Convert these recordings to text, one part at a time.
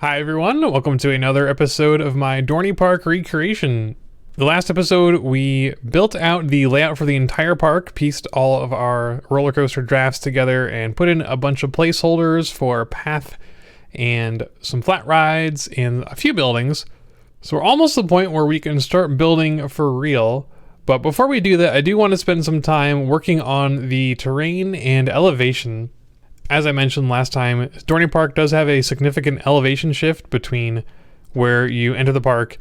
Hi everyone, welcome to another episode of my Dorney Park recreation. The last episode we built out the layout for the entire park, pieced all of our roller coaster drafts together and put in a bunch of placeholders for path and some flat rides and a few buildings. So we're almost to the point where we can start building for real. But before we do that, I do want to spend some time working on the terrain and elevation. As I mentioned last time, Dorney Park does have a significant elevation shift between where you enter the park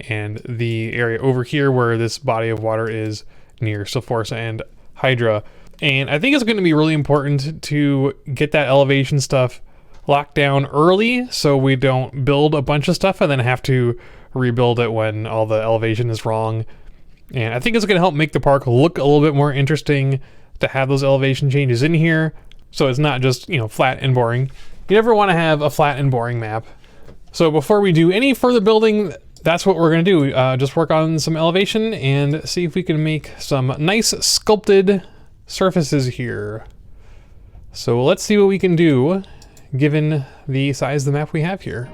and the area over here where this body of water is near Sulforsa and Hydra. And I think it's going to be really important to get that elevation stuff locked down early so we don't build a bunch of stuff and then have to rebuild it when all the elevation is wrong. And I think it's going to help make the park look a little bit more interesting to have those elevation changes in here. So it's not just, flat and boring. You never want to have a flat and boring map. So before we do any further building, that's what we're going to do. Just work on some elevation and see if we can make some nice sculpted surfaces here. So let's see what we can do given the size of the map we have here.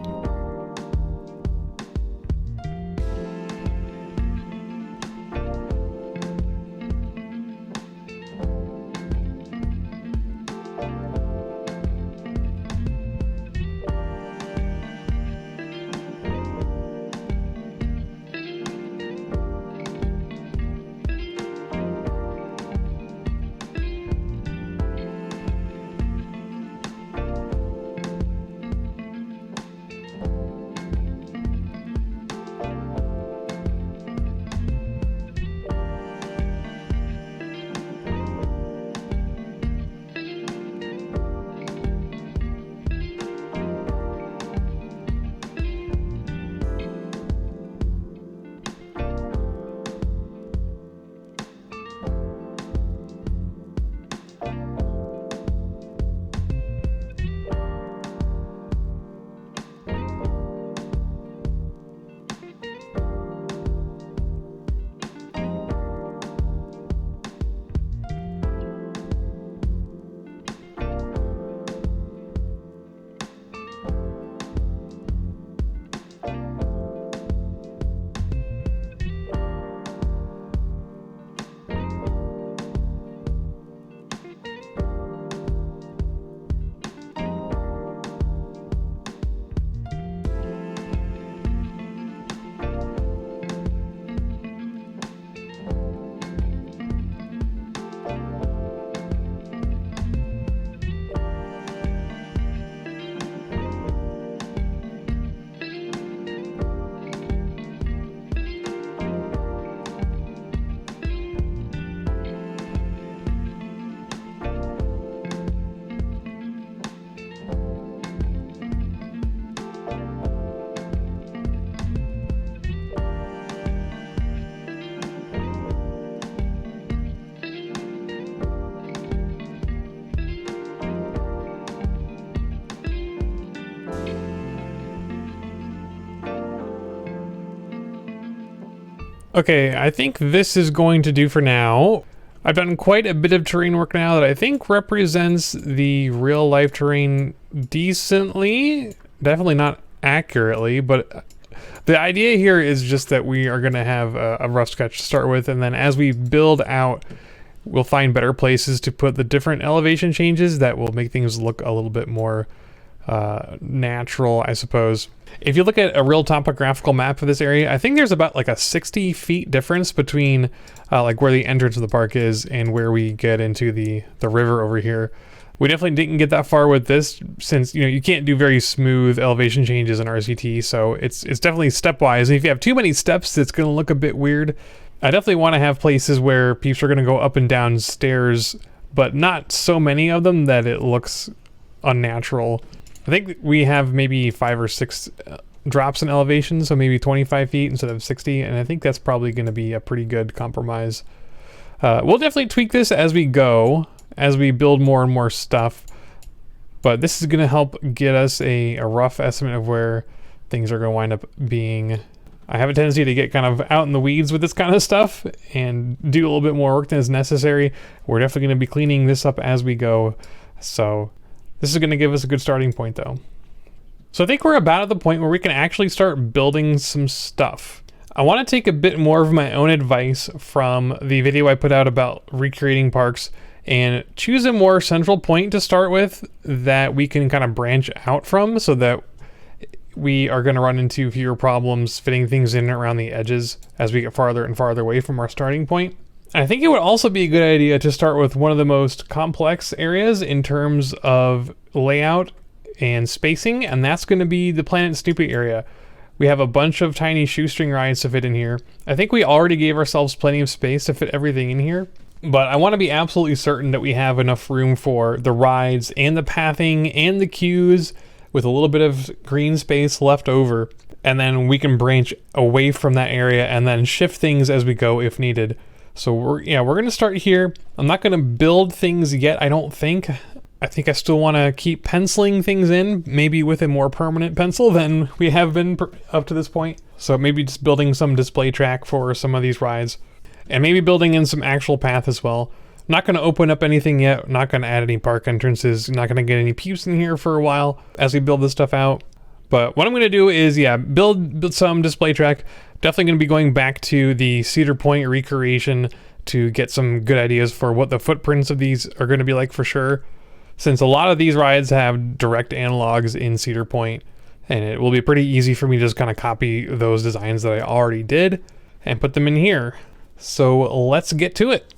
Okay, I think this is going to do for now. I've done quite a bit of terrain work now that I think represents the real life terrain decently. Definitely not accurately, but the idea here is just that we are going to have a rough sketch to start with, and then as we build out, we'll find better places to put the different elevation changes that will make things look a little bit more natural, I suppose. If you look at a real topographical map of this area, I think there's about like a 60 feet difference between like where the entrance of the park is and where we get into the river over here. We definitely didn't get that far with this since, you can't do very smooth elevation changes in RCT, so it's definitely stepwise. And if you have too many steps, it's going to look a bit weird. I definitely want to have places where peeps are going to go up and down stairs, but not so many of them that it looks unnatural. I think we have maybe 5 or 6 drops in elevation, so maybe 25 feet instead of 60, and I think that's probably going to be a pretty good compromise. We'll definitely tweak this as we go, as we build more and more stuff, but this is going to help get us a rough estimate of where things are going to wind up being. I have a tendency to get kind of out in the weeds with this kind of stuff and do a little bit more work than is necessary. We're definitely going to be cleaning this up as we go, so this is going to give us a good starting point though. So I think we're about at the point where we can actually start building some stuff. I want to take a bit more of my own advice from the video I put out about recreating parks and choose a more central point to start with that we can kind of branch out from, so that we are going to run into fewer problems fitting things in around the edges as we get farther and farther away from our starting point. And I think it would also be a good idea to start with one of the most complex areas in terms of layout and spacing, and that's going to be the Planet Snoopy area. We have a bunch of tiny shoestring rides to fit in here. I think we already gave ourselves plenty of space to fit everything in here, but I want to be absolutely certain that we have enough room for the rides and the pathing and the queues with a little bit of green space left over, and then we can branch away from that area and then shift things as we go if needed. So we're going to start here. I'm not going to build things yet, I don't think. I think I still want to keep penciling things in, maybe with a more permanent pencil than we have been up to this point. So maybe just building some display track for some of these rides, and maybe building in some actual path as well. I'm not going to open up anything yet, I'm not going to add any park entrances, I'm not going to get any peeps in here for a while as we build this stuff out. But what I'm going to do is, build some display track. Definitely going to be going back to the Cedar Point recreation to get some good ideas for what the footprints of these are going to be like for sure, since a lot of these rides have direct analogs in Cedar Point, and it will be pretty easy for me to just kind of copy those designs that I already did and put them in here. So let's get to it.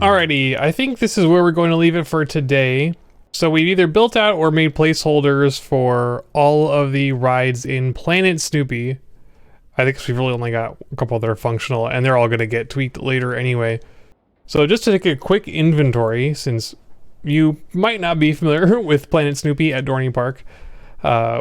Alrighty, I think this is where we're going to leave it for today. So we've either built out or made placeholders for all of the rides in Planet Snoopy. I think we've really only got a couple that are functional, and they're all going to get tweaked later anyway. So just to take a quick inventory, since you might not be familiar with Planet Snoopy at Dorney Park,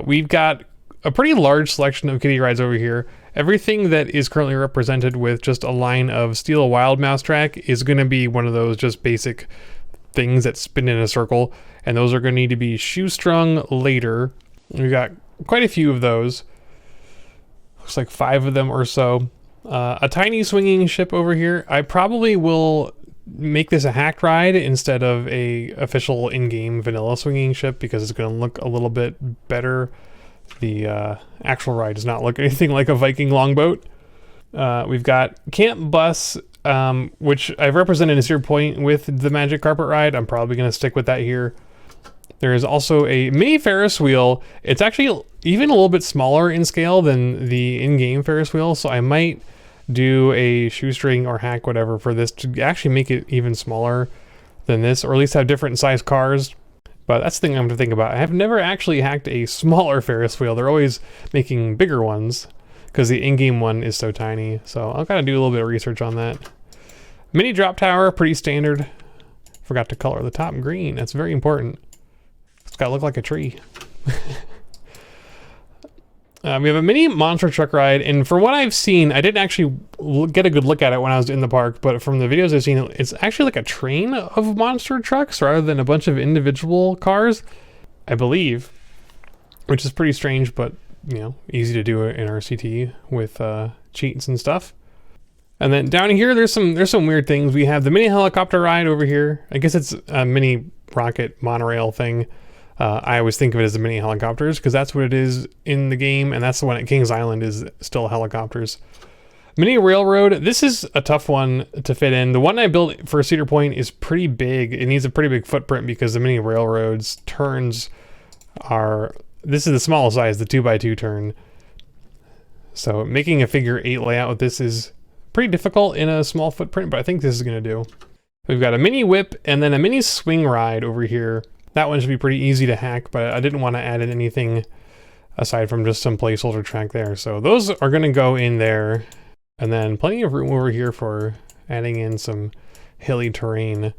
we've got a pretty large selection of kiddie rides over here. Everything that is currently represented with just a line of Steel a Wild Mousetrack is going to be one of those just basic things that spin in a circle, and those are going to need to be shoestrung later. We've got quite a few of those. Looks like 5 of them or so. A tiny swinging ship over here. I probably will make this a hacked ride instead of a official in-game vanilla swinging ship because it's going to look a little bit better. The actual ride does not look anything like a Viking longboat. We've got Camp Bus, which I've represented as 0 point with the Magic Carpet ride. I'm probably going to stick with that here. There is also a mini Ferris wheel. It's actually even a little bit smaller in scale than the in-game Ferris wheel, so I might do a shoestring or hack whatever for this to actually make it even smaller than this, or at least have different size cars. But that's the thing I'm to think about. I have never actually hacked a smaller Ferris wheel. They're always making bigger ones because the in-game one is so tiny. So I'll kind of do a little bit of research on that. Mini drop tower, pretty standard. Forgot to color the top green. That's very important. It's got to look like a tree. We have a mini monster truck ride, and from what I've seen, I didn't actually get a good look at it when I was in the park, but from the videos I've seen, it's actually like a train of monster trucks rather than a bunch of individual cars, I believe, which is pretty strange, but, you know, easy to do in RCT with cheats and stuff. And then down here, there's some weird things. We have the mini helicopter ride over here. I guess it's a mini rocket monorail thing. I always think of it as the mini helicopters because that's what it is in the game, and that's the one at Kings Island is still helicopters. Mini railroad, this is a tough one to fit in. The one I built for Cedar Point is pretty big. It needs a pretty big footprint because the mini railroads turns are, this is the small size, the 2x2 turn. So making a figure 8 layout with this is pretty difficult in a small footprint, but I think this is gonna do. We've got a mini whip and then a mini swing ride over here. That one should be pretty easy to hack, but I didn't want to add in anything aside from just some placeholder track there. So those are going to go in there. And then plenty of room over here for adding in some hilly terrain.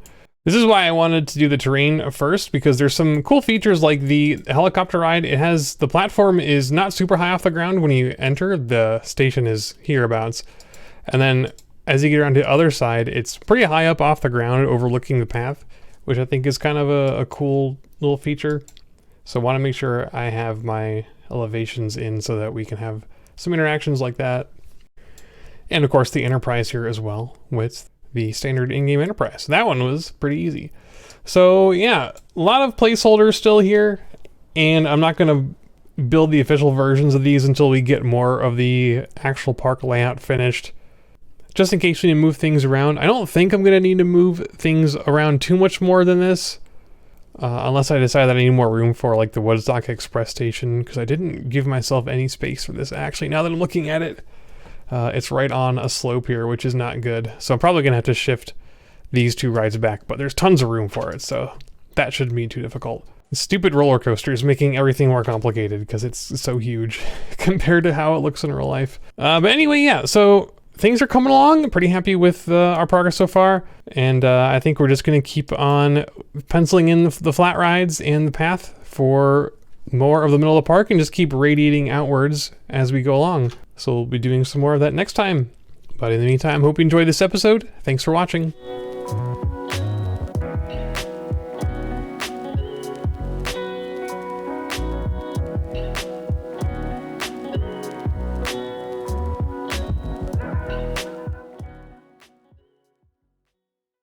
This is why I wanted to do the terrain first, because there's some cool features like the helicopter ride. It has, the platform is not super high off the ground when you enter. The station is hereabouts. And then as you get around to the other side, it's pretty high up off the ground overlooking the path, which I think is kind of a cool little feature. So I want to make sure I have my elevations in so that we can have some interactions like that. And of course the Enterprise here as well with the standard in-game Enterprise. That one was pretty easy. So yeah, a lot of placeholders still here, and I'm not going to build the official versions of these until we get more of the actual park layout finished. Just in case we need to move things around. I don't think I'm going to need to move things around too much more than this. Unless I decide that I need more room for like the Woodstock Express station, because I didn't give myself any space for this actually. Now that I'm looking at it, it's right on a slope here, which is not good. So I'm probably going to have to shift these 2 rides back, but there's tons of room for it, so that shouldn't be too difficult. Stupid roller coasters making everything more complicated because it's so huge compared to how it looks in real life. But anyway, yeah, so things are coming along. I'm pretty happy with our progress so far, and I think we're just going to keep on penciling in the flat rides and the path for more of the middle of the park and just keep radiating outwards as we go along. So we'll be doing some more of that next time. But in the meantime, hope you enjoyed this episode. Thanks for watching.